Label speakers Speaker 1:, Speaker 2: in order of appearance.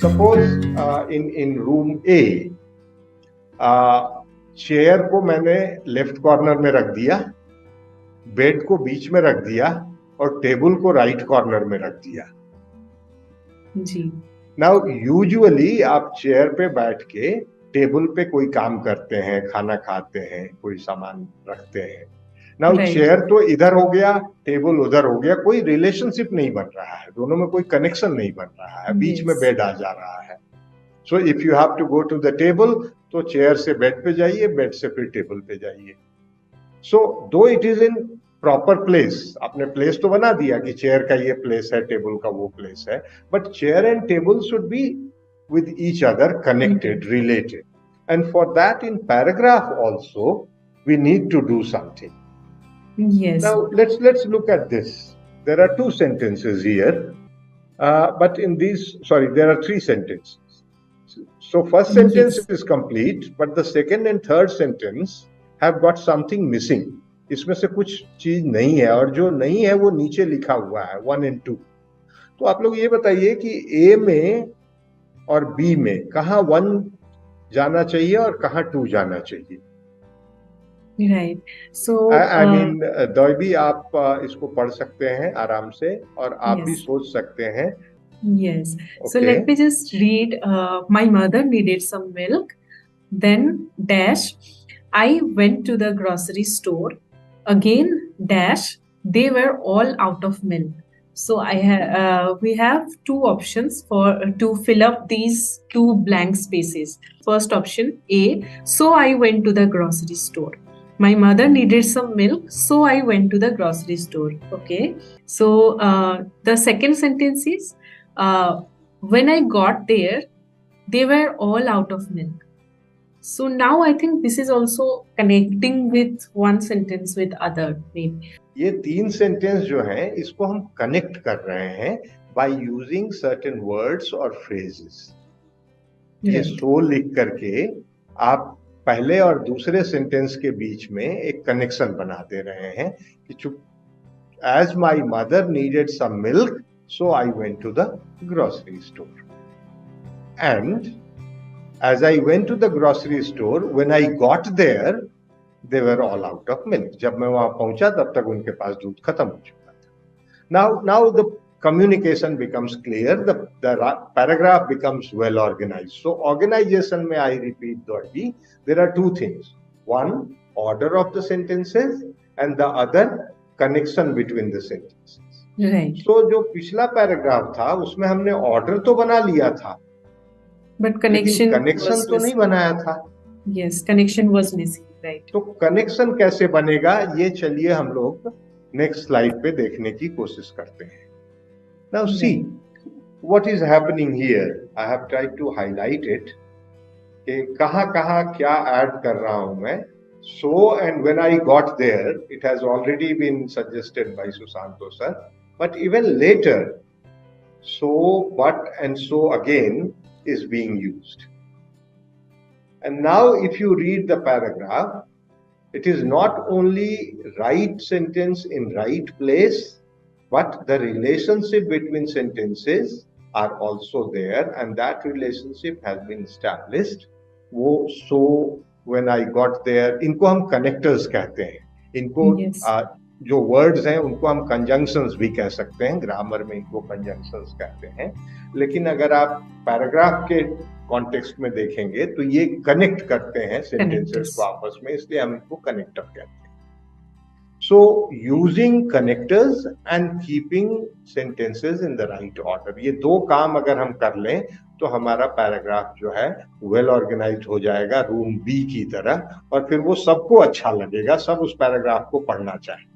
Speaker 1: Suppose in room A, chair को मैंने left corner में रख दिया, बेड को बीच में रख दिया और टेबल को राइट कॉर्नर में रख दिया
Speaker 2: जी।
Speaker 1: नाउ यूजुअली आप चेयर पे बैठ के टेबल पे कोई काम करते हैं, खाना खाते हैं, कोई सामान रखते हैं। Now
Speaker 2: Right.
Speaker 1: चेयर तो इधर हो गया, टेबल उधर हो गया, कोई रिलेशनशिप नहीं बन रहा है, दोनों में कोई कनेक्शन नहीं बन रहा है, बीच में
Speaker 2: Yes.
Speaker 1: बेड आ जा रहा है। So if you have to go to the table, तो चेयर से बेड पे जाइए, बेड से फिर टेबल पे जाइए। सो दो it is in proper place, आपने प्लेस तो बना दिया कि चेयर का ये प्लेस है, टेबल का वो प्लेस है, but chair and table should be with each other connected, related. And for that, in paragraph also, we need to do something.
Speaker 2: Yes.
Speaker 1: Now, let's look at this. There are two sentences here, but in these, sorry, there are three sentences. So first sentence
Speaker 2: Yes.
Speaker 1: is complete, but the second and third sentence have got something missing. इसमें से कुछ चीज नहीं है, और जो नहीं है वो नीचे लिखा हुआ है 1 and 2. तो आप लोग ये बताइए कि A में और बी में कहाँ 1 जाना चाहिए और कहाँ 2 जाना चाहिए।
Speaker 2: Right. So
Speaker 1: आई मीन दौबी आप इसको पढ़ सकते हैं आराम से, और आप भी
Speaker 2: Yes.
Speaker 1: सोच सकते हैं।
Speaker 2: Yes. So
Speaker 1: Okay.
Speaker 2: let me just read. My mother needed some milk. Then dash. I went to the grocery store. Again dash. They were all out of milk. So we have two options for to fill up these two blank spaces. First option A. So I went to the grocery store. My mother needed some milk, so I went to the grocery store. Okay. So the second sentence is when I got there, they were all out of milk. So now I think this is also connecting with one sentence with other, maybe.
Speaker 1: ये 3 sentence जो हैं इसको हम connect कर रहे हैं by using certain words और phrases. ये
Speaker 2: Right.
Speaker 1: सो लिख करके आप पहले और दूसरे सेंटेंस के बीच में एक कनेक्शन बना दे रहे हैं कि चुप, as my mother needed some milk, so I went to the grocery store, and as I went to the grocery store, when I got there, they were all out of milk. जब मैं वहां पहुंचा तब तक उनके पास दूध खत्म हो चुका था। Now the communication becomes clear. The paragraph becomes well organized. So organization में I repeat Dolby, there are two things. One, order of the sentences, and the other, connection between the sentences.
Speaker 2: Right.
Speaker 1: So जो पिछला paragraph था उसमें हमने order तो बना लिया था,
Speaker 2: But connection
Speaker 1: कनेक्शन
Speaker 2: was
Speaker 1: तो नहीं
Speaker 2: missing.
Speaker 1: बनाया था।
Speaker 2: Yes, connection was missing. Right.
Speaker 1: तो कनेक्शन कैसे बनेगा, ये चलिए हम लोग नेक्स्ट स्लाइड पे देखने की कोशिश करते हैं। Now see what is happening here, I have tried to highlight it कि कहाँ कहाँ क्या ऐड कर रहा हूं मैं। So and when I got there, it has already been suggested by Sushanto sir, but even later so, but and so again is being used. And now if you read the paragraph, it is not only right sentence in right place, but the relationship between sentences are also there, and that relationship has been established. वो so when I got there, इनको हम connectors कहते हैं। इनको
Speaker 2: Yes.
Speaker 1: जो words हैं उनको हम कंजंक्शंस भी कह सकते हैं, ग्रामर में इनको कंजंक्शंस कहते हैं। लेकिन अगर आप पैराग्राफ के कॉन्टेक्स्ट में देखेंगे तो ये कनेक्ट करते हैं सेंटेंसेस को आपस में, इसलिए हम इनको कनेक्टर कहते हैं। So using connectors and keeping sentences in the right order, ये दो काम अगर हम कर लें तो हमारा पैराग्राफ जो है वेल ऑर्गेनाइज्ड हो जाएगा रूम बी की तरह, और फिर वो सबको अच्छा लगेगा, सब उस पैराग्राफ को पढ़ना चाहेंगे।